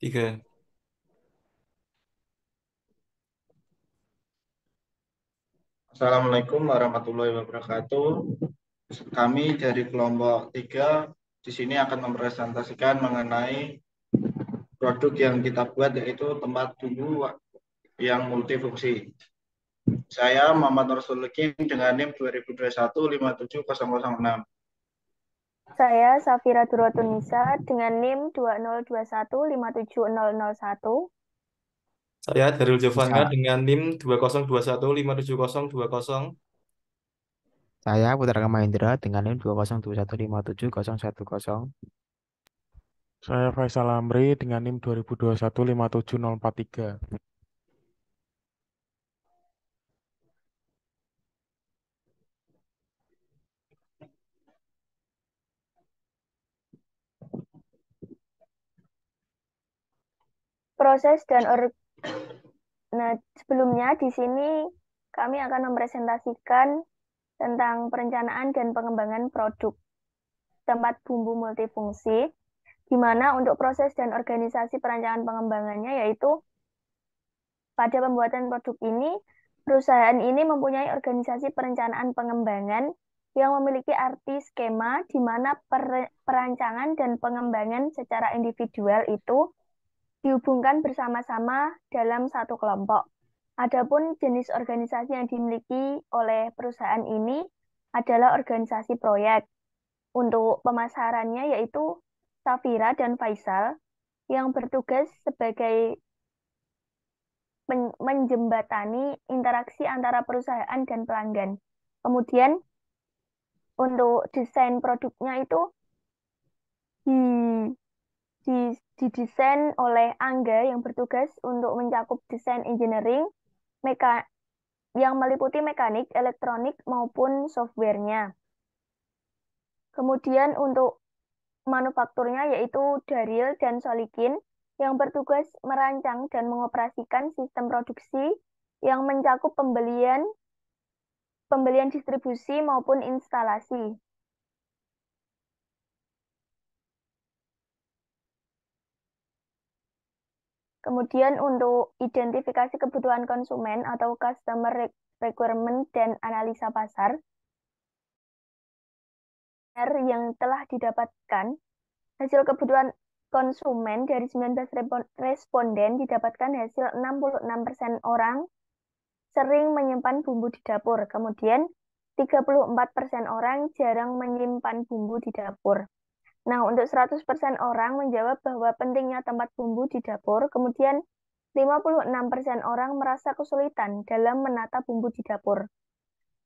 Tiga. Assalamualaikum warahmatullahi wabarakatuh. Kami dari kelompok 3 di sini akan mempresentasikan mengenai produk yang kita buat yaitu tempat tunggu yang multifungsi. Saya Muhammad Nur Solikin dengan NIM 2021 57006. Saya Safira Durotunisa dengan NIM 2021570001. Saya Darul Jovanga Sa- dengan NIM 2021570020. Saya Putra Kamahendra dengan NIM 202157010. Saya Faisal Amri dengan NIM 2021 57043. Proses dan Nah, sebelumnya di sini kami akan mempresentasikan tentang perencanaan dan pengembangan produk tempat bumbu multifungsi, di mana untuk proses dan organisasi perencanaan pengembangannya yaitu pada pembuatan produk ini, perusahaan ini mempunyai organisasi perencanaan pengembangan yang memiliki arti skema di mana perancangan dan pengembangan secara individual itu dihubungkan bersama-sama dalam satu kelompok. Adapun jenis organisasi yang dimiliki oleh perusahaan ini adalah organisasi proyek. Untuk pemasarannya yaitu Safira dan Faisal yang bertugas sebagai menjembatani interaksi antara perusahaan dan pelanggan. Kemudian untuk desain produknya itu di, didesain oleh Angga yang bertugas untuk mencakup desain engineering, meka, yang meliputi mekanik, elektronik, maupun softwarenya. Kemudian untuk manufakturnya yaitu Daryl dan Solikin yang bertugas merancang dan mengoperasikan sistem produksi yang mencakup pembelian distribusi maupun instalasi. Kemudian untuk identifikasi kebutuhan konsumen atau customer requirement dan analisa pasar yang telah didapatkan, hasil kebutuhan konsumen dari 19 responden didapatkan hasil 66% orang sering menyimpan bumbu di dapur. Kemudian 34% orang jarang menyimpan bumbu di dapur. Nah, untuk 100% orang menjawab bahwa pentingnya tempat bumbu di dapur, kemudian 56% orang merasa kesulitan dalam menata bumbu di dapur.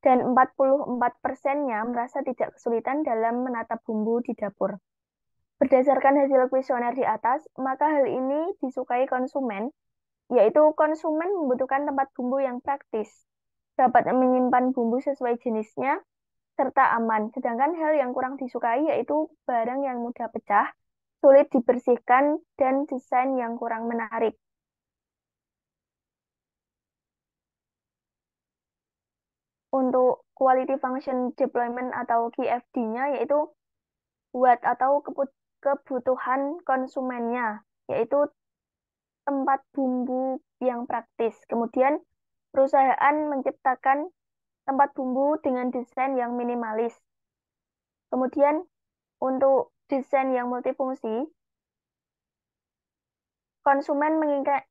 Dan 44%-nya merasa tidak kesulitan dalam menata bumbu di dapur. Berdasarkan hasil kuesioner di atas, maka hal ini disukai konsumen, yaitu konsumen membutuhkan tempat bumbu yang praktis, dapat menyimpan bumbu sesuai jenisnya, serta aman. Sedangkan hal yang kurang disukai yaitu barang yang mudah pecah, sulit dibersihkan, dan desain yang kurang menarik. Untuk Quality Function Deployment atau QFD-nya yaitu buat atau kebutuhan konsumennya, yaitu tempat bumbu yang praktis. Kemudian perusahaan menciptakan tempat bumbu dengan desain yang minimalis. Kemudian untuk desain yang multifungsi, konsumen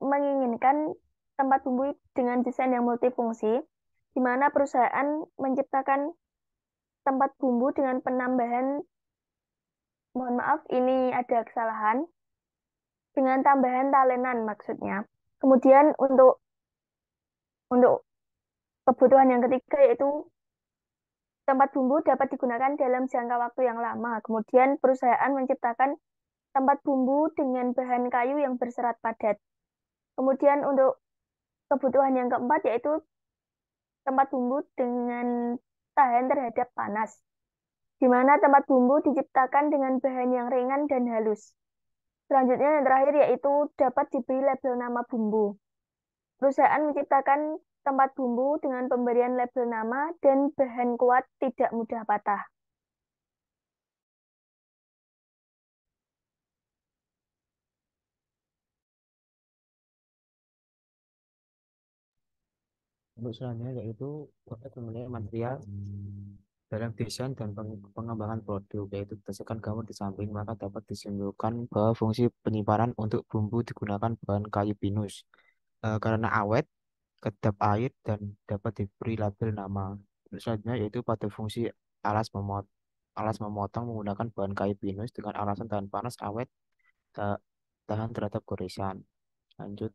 menginginkan tempat bumbu dengan desain yang multifungsi, di mana perusahaan menciptakan tempat bumbu dengan penambahan, mohon maaf, ini ada kesalahan, dengan tambahan talenan maksudnya. Kemudian untuk kebutuhan yang ketiga yaitu tempat bumbu dapat digunakan dalam jangka waktu yang lama. Kemudian perusahaan menciptakan tempat bumbu dengan bahan kayu yang berserat padat. Kemudian untuk kebutuhan yang keempat yaitu tempat bumbu dengan tahan terhadap panas, di mana tempat bumbu diciptakan dengan bahan yang ringan dan halus. Selanjutnya yang terakhir yaitu dapat diberi label nama bumbu. Perusahaan menciptakan tempat bumbu dengan pemberian label nama dan bahan kuat tidak mudah patah. Untuk selanjutnya yaitu proses pemilihan material dalam desain dan pengembangan produk, yaitu berdasarkan gambar di samping, maka dapat disimpulkan bahwa fungsi penyimpanan untuk bumbu digunakan bahan kayu pinus karena awet, kedap air, dan dapat diberi label nama. Untuk selanjutnya yaitu pada fungsi alas memot alas memotong menggunakan bahan kayu pinus dengan alasan tahan panas, awet, ta- tahan terhadap goresan. Lanjut.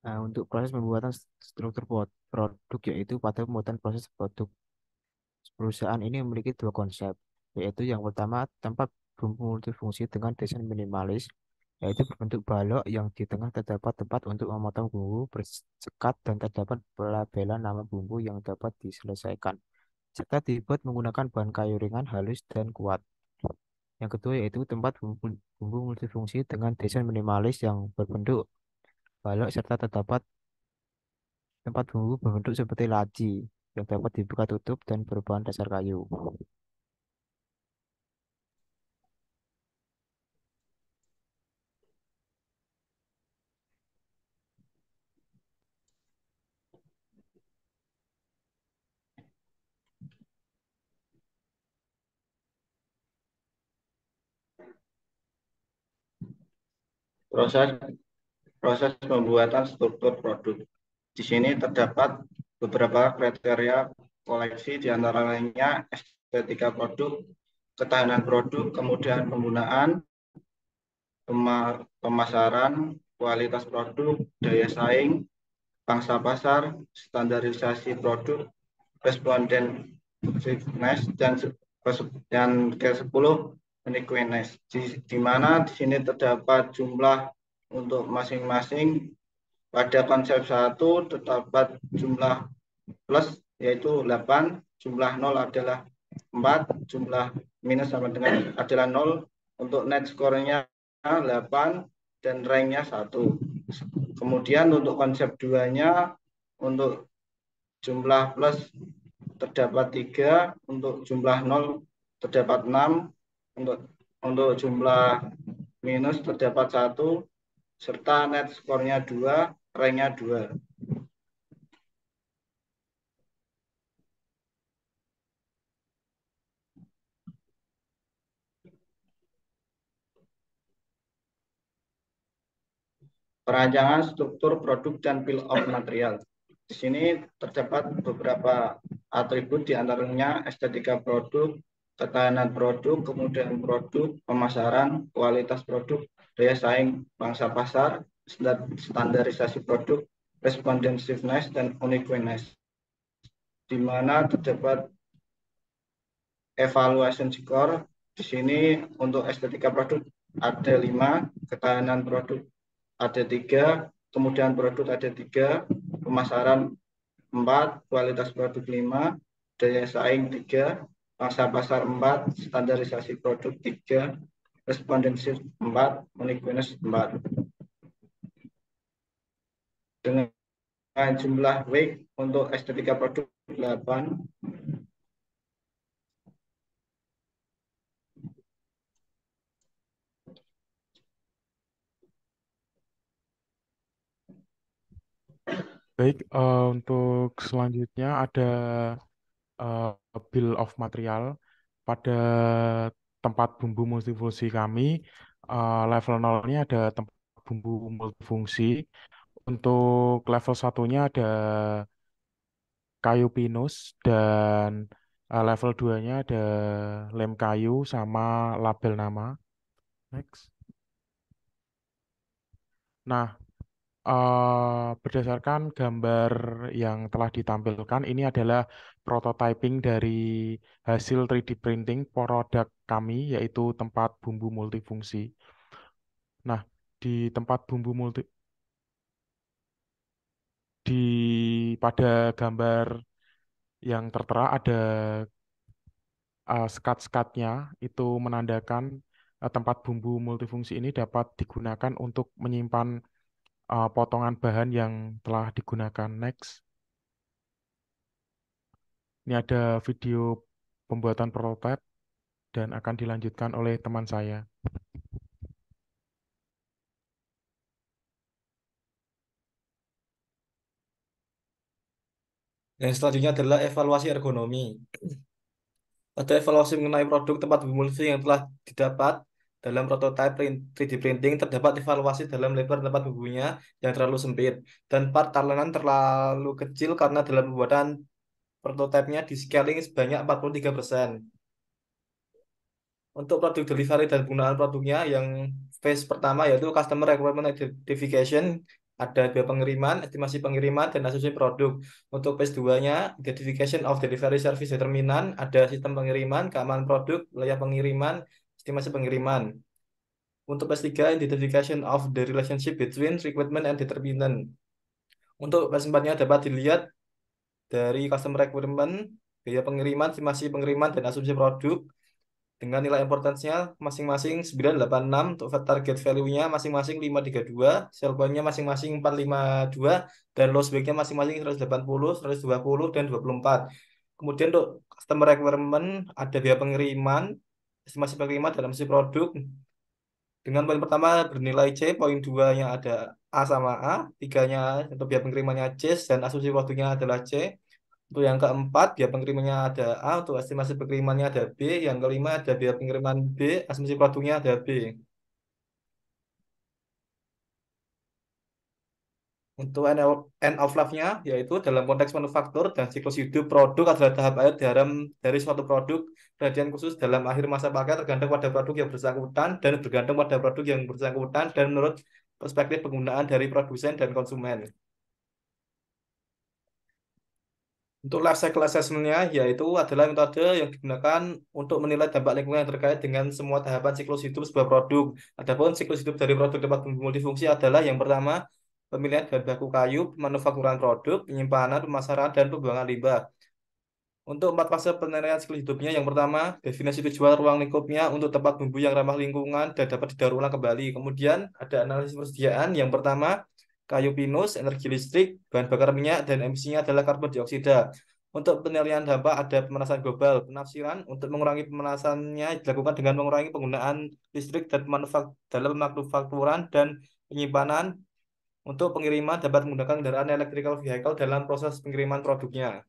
Nah, untuk proses pembuatan struktur produk, yaitu pada pembuatan proses produk. Perusahaan ini memiliki dua konsep, yaitu yang pertama tempat bumbu multifungsi dengan desain minimalis, yaitu berbentuk balok yang di tengah terdapat tempat untuk memotong bumbu bersekat dan terdapat pelabelan nama bumbu yang dapat diselesaikan, serta dibuat menggunakan bahan kayu ringan, halus, dan kuat. Yang kedua yaitu tempat bumbu multifungsi dengan desain minimalis yang berbentuk balok serta terdapat tempat bumbu berbentuk seperti laci yang dapat dibuka tutup dan berbahan dasar kayu. Proses proses pembuatan struktur produk. Di sini terdapat beberapa kriteria koleksi, di antara lainnya estetika produk, ketahanan produk, kemudian penggunaan, pemasaran, kualitas produk, daya saing, pangsa pasar, standarisasi produk, responsiveness, dan ke-10 uniqueness, di mana di sini terdapat jumlah untuk masing-masing. Pada konsep 1 terdapat jumlah plus yaitu 8, jumlah 0 adalah 4, jumlah minus sama dengan adalah 0. Untuk net skornya 8 dan ranknya 1. Kemudian untuk konsep 2-nya, untuk jumlah plus terdapat 3, untuk jumlah 0 terdapat 6, untuk jumlah minus terdapat 1, serta net skornya 2, ranknya 2. Perancangan struktur produk dan bill of material. Di sini terdapat beberapa atribut, di antaranya estetika produk, ketahanan produk, kemudian produk, pemasaran, kualitas produk, daya saing pangsa pasar, standarisasi produk, responsiveness, dan uniqueness, di mana terdapat evaluation score. Di sini untuk estetika produk ada 5, ketahanan produk ada 3, kemudian produk ada 3, pemasaran 4, kualitas produk 5, daya saing 3, pangsa pasar 4, standarisasi produk 3, respondensif 4, uniqueness 4. Dengan jumlah weight untuk estetika produk 8. Baik, untuk selanjutnya ada eh, bill of material pada tempat bumbu multifungsi kami. Level 0 ini ada tempat bumbu multifungsi. Untuk level satunya ada kayu pinus dan level 2-nya ada lem kayu sama label nama. Next. Nah, berdasarkan gambar yang telah ditampilkan, ini adalah prototyping dari hasil 3D printing produk kami, yaitu tempat bumbu multifungsi. Nah, di tempat bumbu multi di pada gambar yang tertera ada sekat-sekatnya, itu menandakan tempat bumbu multifungsi ini dapat digunakan untuk menyimpan potongan bahan yang telah digunakan. Next. Ini ada video pembuatan prototipe dan akan dilanjutkan oleh teman saya. Yang selanjutnya adalah evaluasi ergonomi. Ada evaluasi mengenai produk tempat bumulsi yang telah didapat dalam prototype 3D printing. Terdapat evaluasi dalam lebar tempat bumbunya yang terlalu sempit dan part talenan terlalu kecil karena dalam pembuatan prototipenya di scaling sebanyak 43%. Untuk produk delivery dan penggunaan produknya yang phase pertama yaitu customer requirement identification, ada biaya pengiriman, estimasi pengiriman, dan asumsi produk. Untuk phase 2-nya, identification of delivery service determinant, ada sistem pengiriman, keamanan produk, wilayah pengiriman, estimasi pengiriman. Untuk phase 3, identification of the relationship between requirement and determinant. Untuk phase 4-nya dapat dilihat dari customer requirement, biaya pengiriman, estimasi pengiriman, dan asumsi produk dengan nilai importance-nya masing-masing 986, untuk target value-nya masing-masing 532, sell point-nya masing-masing 452, dan loss back-nya masing-masing 180, 120, dan 24. Kemudian untuk customer requirement ada biaya pengiriman, estimasi pengiriman dalam si produk dengan poin pertama bernilai C, poin 2-nya ada A sama A, 3-nya untuk biaya pengirimannya C, dan asumsi produknya adalah C. Untuk yang keempat, biaya pengirimannya ada A, untuk estimasi pengirimannya ada B, yang kelima ada biaya pengiriman B, asumsi produknya ada B. Untuk end of life-nya, yaitu dalam konteks manufaktur dan siklus hidup produk adalah tahap akhir dari suatu produk. Perhatian khusus dalam akhir masa pakai tergantung pada produk yang bersangkutan dan bergantung pada produk yang bersangkutan dan menurut perspektif penggunaan dari produsen dan konsumen. Untuk life cycle assessment-nya, yaitu adalah metode yang digunakan untuk menilai dampak lingkungan yang terkait dengan semua tahapan siklus hidup sebuah produk. Adapun siklus hidup dari produk dapat multifungsi adalah yang pertama, pemilihan bahan baku kayu, pemanufakturan produk, penyimpanan, pemasaran, dan pembuangan limbah. Untuk 4 fase penilaian siklus hidupnya, yang pertama, definisi tujuan ruang lingkupnya untuk tempat bumbu yang ramah lingkungan dan dapat didaur ulang kembali. Kemudian ada analisis persediaan, yang pertama, kayu pinus, energi listrik, bahan bakar minyak, dan emisinya adalah karbon dioksida. Untuk penilaian dampak ada pemanasan global. Penafsiran untuk mengurangi pemanasannya dilakukan dengan mengurangi penggunaan listrik dan dalam pemanufakturan dan penyimpanan. Untuk pengiriman dapat menggunakan kendaraan electrical vehicle dalam proses pengiriman produknya.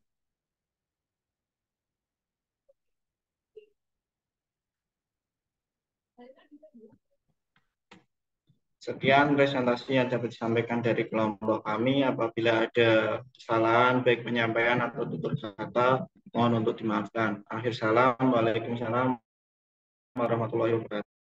Sekian presentasi yang dapat disampaikan dari kelompok kami. Apabila ada kesalahan, baik penyampaian atau tutur kata, mohon untuk dimaafkan. Akhir salam, waalaikumsalam warahmatullahi wabarakatuh.